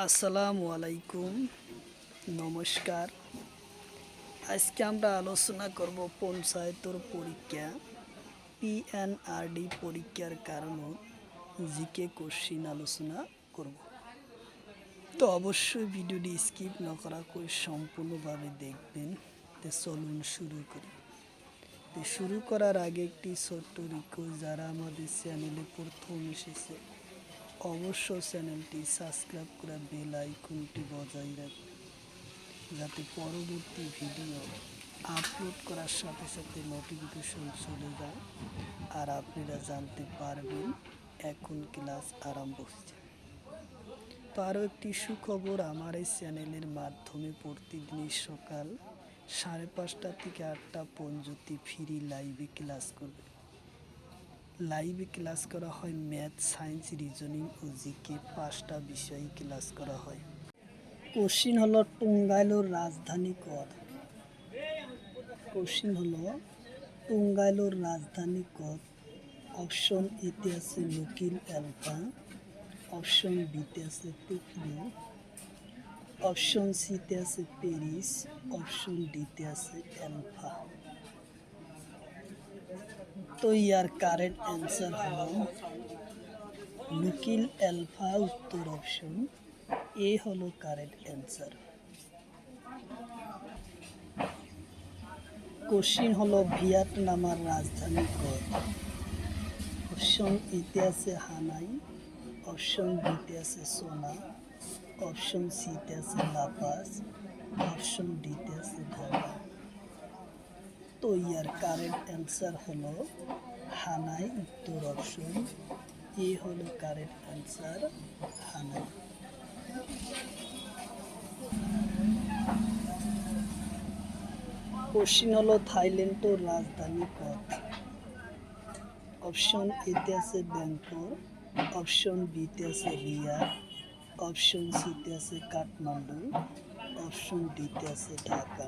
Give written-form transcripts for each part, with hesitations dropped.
আসসালামু আলাইকুম, নমস্কার। আজকে আমরা আলোচনা করব পঞ্চায়েতর পরীক্ষা পিএনআরডি পরীক্ষার কারণ জিকে কোশ্চিন আলোচনা করব। তো অবশ্যই ভিডিওটি স্কিপ না করা করে সম্পূর্ণভাবে দেখবেন। তো চলুন শুরু করি। তো শুরু করার আগে একটি ছোট্ট রিকোয়েস্ট, যারা আমাদের চ্যানেলে প্রথম এসেছে অবশ্য চ্যানেলটি সাবস্ক্রাইব করে বেল আইকনটি বজায় রাখবেন, যাতে পরবর্তী ভিডিও আপলোড করার সাথে সাথে নোটিফিকেশন চলে যায় আর আপনারা জানতে পারবেন এখন ক্লাস আরম্ভ হচ্ছে। তো আরও একটি সুখবর, আমার এই চ্যানেলের মাধ্যমে প্রতিদিনই সকাল 5:30 থেকে 8টা পর্যন্ত ফ্রি লাইভে ক্লাস করবে। লাইভে ক্লাস করা হয় ম্যাথ, সায়েন্স, রিজনিং ও জিকে 5টা বিষয়ে ক্লাস করা হয়। কোশ্চিন হলো টাঙ্গাইলের রাজধানী কত? কোশ্চিন হলো টাঙ্গাইলের রাজধানী কত? অপশন এতে আছে লুকিল আলফা, অপশন বিতে আছে টোকিও, অপশন সিতে আছে প্যারিস, অপশন ডিতে আছে আলফা। তো ইয়ার কারেক্ট অ্যান্সার হলো লুকিল আলফা, উত্তর অপশন এ হলো কারেক্ট অ্যান্সার। কোশ্চিন হলো ভিয়েতনামের রাজধানী কত? অপশন এতে আছে হানাই, অপশন বিতে আছে সোনা, অপশন সিতে আছে লাপাস, অপশন ডিতে আছে ঢাকা। তো ইয়ার কারেক্ট অ্যান্সার হলো হানাই, উত্তর অপশন এ হলো কারেক্ট অ্যান্সার, হানাই। কোশ্চিন হলো থাইল্যান্ডের রাজধানী কত? অপশন এতে আছে ব্যাংকক, অপশন বিতে আছে রিয়াদ, অপশন সিতে আছে কাঠমান্ডু, অপশন ডিতে আছে ঢাকা।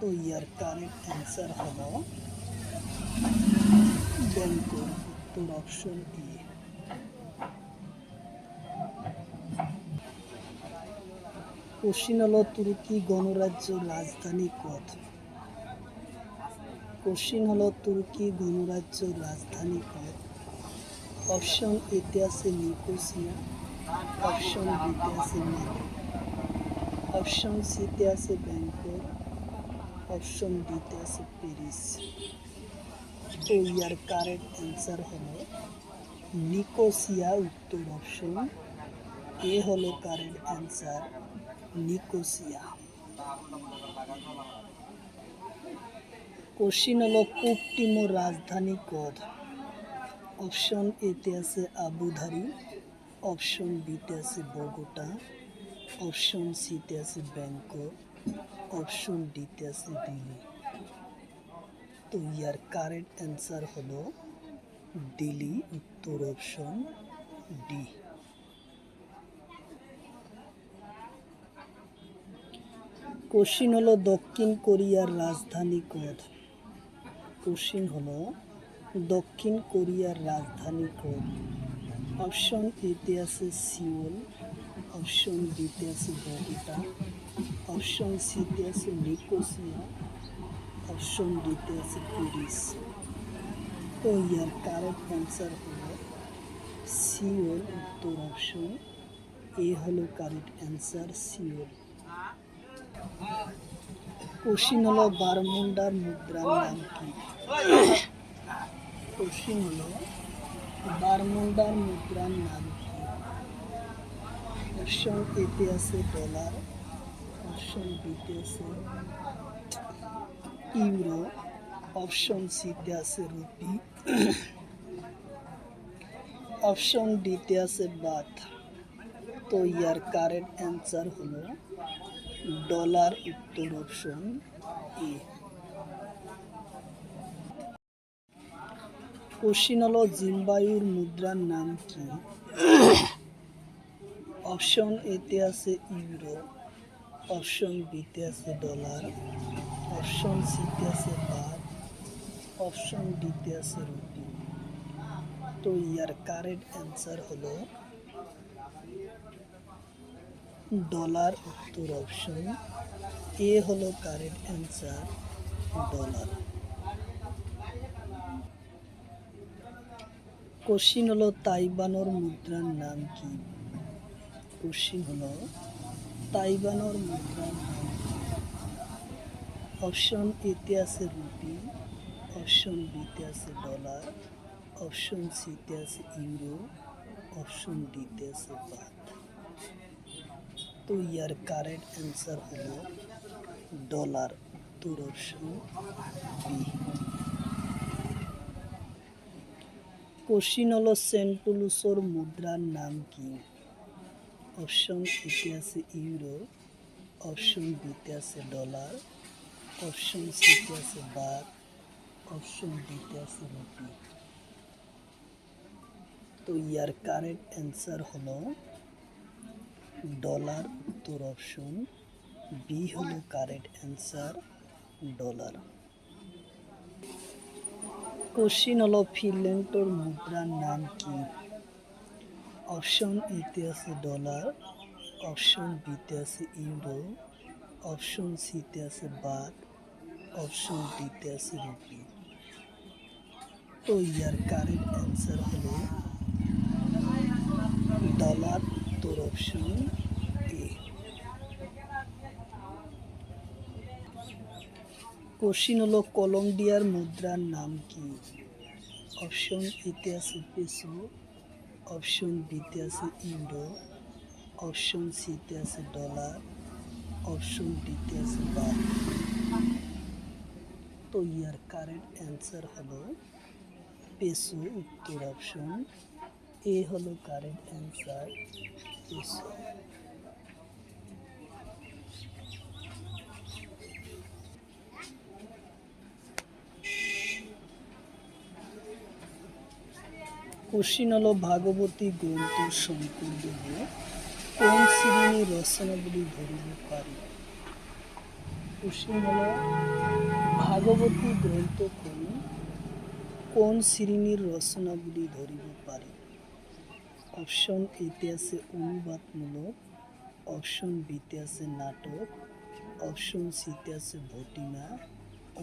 তো ইয়ার কারেক্ট অ্যান্সার হলো ব্যাংকক, উত্তর অপশন এ। কোশ্চিন হলো তুর্কি গণরাজ্যের রাজধানী কত? কোশ্চিন হলো তুর্কি গণরাজ্যের রাজধানী কত? অপশন এতে আছে নিকোসিয়া, অপশন বিতে আছে মেলে, অপশন সিতে আছে ব্যাংকক, অপশন ডিতে আছে প্যারিস। তো ইয়ার কারেক্ট অ্যান্সার হলো নিকোসিয়া, উত্তর অপশন এ হলো কারেক্ট অ্যান্সার, নিকোসিয়া। কোশ্চিন হলো কুক টিমোর রাজধানী কত? অপশন এতে আছে আবুধাবি, অপশন বিতে আছে বগোটা, অপশন সিতে আছে ব্যাংকক, অপশন ডিতে আছে দিল্লি। তো ইয়ার কারেক্ট অ্যান্সার হলো দিল্লি, উত্তর অপশন ডি। কোশ্চিন হলো দক্ষিণ কোরিয়ার রাজধানী কত? কোশ্চিন হলো দক্ষিণ কোরিয়ার রাজধানী কত? অপশন এতে আছে সিওল, অপশন বিতে আছে বগোটা, অপশন সিতে আছে নিকোসিয়া, অপশন ডিতে আছে প্যারিস। তো ইয়ার কারেক্ট অ্যান্সার হলো সিওল, উত্তর অপশন এ হলো কারেক্ট অ্যান্সার, সিওল। কোশ্চিন হলো বারমুডার মুদ্রার নাম কি? কোশ্চিন হলো বারমুডার মুদ্রার নাম কি? অপশন এতে আছে ডলার, অপশন বিতে আছে ইউরো, অপশন সিতে আছে রুপি, অপশন ডিতে আছে বাথ। তো ইয়ার কারেক্ট অ্যান্সার হলো ডলার, উত্তর অপশন এ। কোশ্চিন হলো জিম্বাবুয়ের মুদ্রার নাম কি? অপশন এতে আছে ইউরো, অপশন বিতে আছে ডলার, অপশন সিতে আছে বাথ, অপশন ডিতে আছে রুপি। তো ইয়ার কারেক্ট অ্যান্সার হলো ডলার উত্তর অপশন এ হলো কারেক্ট অ্যান্সার, ডলার। কোশ্চিন হলো তাইবানর মুদ্রার নাম কি? কোশ্চিন হলো তাইবানর মুদ্রার নাম কি? অপশন এতে আছে রুপি, অপশন বিতে আছে ডলার, অপশন সিতে আছে ইউরো, অপশন ডিতে আছে বাত। তো ইয়ার কারেক্ট অ্যান্সার হলো ডলার, উত্তর অপশন বি। কোশ্চিন হলো সেন্ট টুলুসোর মুদ্রার নাম কি? অপশন এতে আছে ইউরো, অপশন বিতে আছে ডলার, অপশন সিতে আছে বাত, অপশন ডিতে আছে রুপি। তো ইয়ার কারেক্ট অ্যান্সার হলো ডলার, উত্তর অপশন বি হলো কারেক্ট অ্যান্সার, ডলার। কোশ্চিন হলো ফিনল্যান্ডের মুদ্রার নাম কি? অপশন এতে আছে ডলার, অপশন বিতে আছে ইউরো, অপশন সিতে আছে বাত, অপশন ডিতে আছে রুপি। তো ইয়ার কারেক্ট অ্যান্সার হলো ডলার, উত্তর অপশন এ। কোশ্চিন হলো কলম্বিয়ার মুদ্রার নাম কি? অপশন এতে আছে পেসো, অপশন বিতে আছে ইউরো, অপশন সিতে আছে ডলার, অপশন ডিতে আছে বাত। তো ইয়ার কারেক্ট অ্যান্সার হলো পেসো, উত্তর অপশন এ হলো কারেক্ট অ্যান্সার, পেসো। কোশ্চিন হলো ভাগবতী গ্রন্থ শঙ্করদেব কোন শ্রেণীর রচনাগুলি ধরিব পারি? কোশ্চিন হলো ভাগবতী গ্রন্থ কোন শ্রেণীর রচনাগুলি ধরিব পারি? অপশন এতে আছে অনুবাদমূলক, অপশন বিতে আছে নাটক, অপশন সিতে আছে ভটিমা,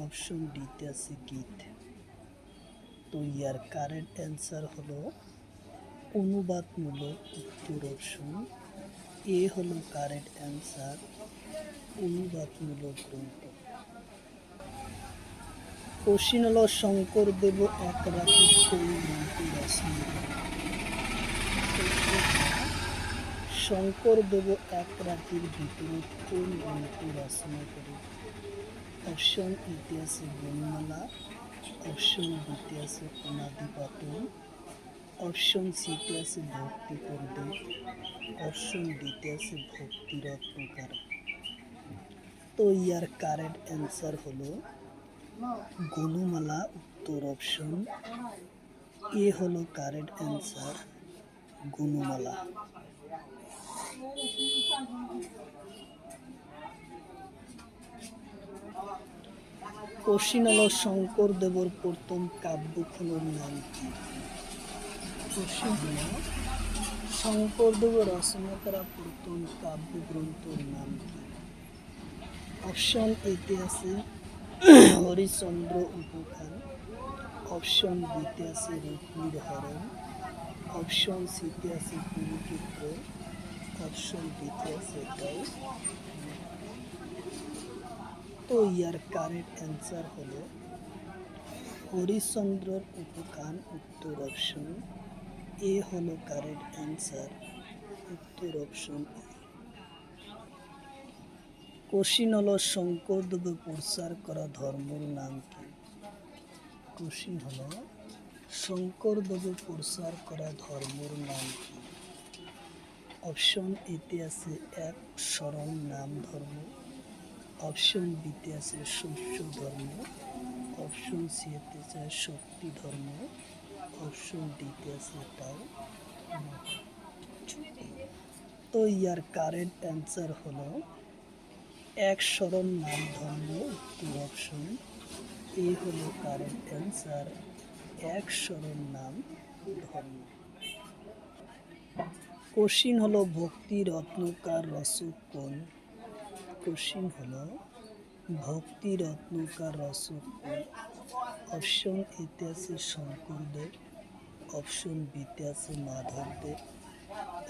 অপশন ডিতে আছে গীত। তো ইয়ার কারেক্ট অ্যান্সার হলো অনুবাদমূলক, উত্তর অপশন এ হলো কারেক্ট অ্যান্সার, অনুবাদমূলক গ্রন্থ। কোশ্চিন হলো শঙ্করদেব এক রাতে কোন গ্রন্থ রচনা করেন? শঙ্করদেব এক রাতের ভিতরে কোন গ্রন্থ রচনা করেন? অপশন এতে আছে বনমালা, অপশন বিতে আছে অনাদিপাতন, অপশন সিতে আছে ভক্তি পরিদেব, অপশন ডিতে আছে ভক্তি রত্নকার। তো ইয়ার কারেক্ট অ্যান্সার হলো গণমালা, উত্তর অপশন এ হলো কারেক্ট অ্যান্সার, গণমালা। কোশ্চিন হলো শঙ্করদেবর প্রথম কাব্যখণ্ডের নাম কি? কোশ্চিন হলো শঙ্করদেব রচনা করা প্রথম কাব্যগ্রন্থের নাম কি? অপশন এতে আছে হরিশ্চন্দ্র উপখান, অপশন বিতে আছে রুক্মির হরণ, অপশন সিতে আছে কুরুক্ষেত্র, অপশন ডিতে আছে এটাই। তো ইয়ার কারেক্ট অ্যান্সার হলো হরিশ্চন্দ্রর উপখান, উত্তর অপশন এ হলো কারেক্ট অ্যান্সার, উত্তর অপশন এ। কোশ্চিন হলো শঙ্করদেব প্রচার করা ধর্মের নাম কি? কোশ্চিন হলো শঙ্করদেব প্রচার করা ধর্মের নাম কি? অপশন এতে আছে এক শরণ নাম ধর্ম, অপশন বিতে আছে শস্য ধর্ম, অপশন সিতে আছে শক্তি ধর্ম, অপশন ডিতে আছে তাও। তো ইয়ার কারেক্ট অ্যান্সার হলো এক শরণ নাম ধর্ম, উত্তর অপশন এ হলো কারেক্ট অ্যান্সার, এক শরণ নাম ধর্ম। কোশ্চিন হলো ভক্তি রত্নকার রসক কোন? কোশ্চিন হলো ভক্তি রত্নকার রসক কোন? অপশন এতে আছে শঙ্করদেব, অপশন বিতে আছে মাধবদেব,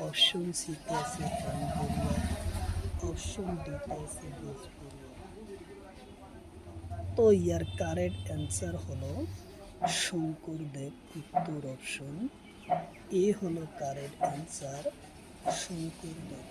অপশন সিতে আছে রাম বড়ুয়া, অপশন ডিতে আছে বেজবরুয়া। তো ইয়ার কারেক্ট অ্যান্সার হলো শঙ্করদেব। উত্তর অপশন এ হলো কারেক্ট অ্যান্সার, শঙ্করদেব।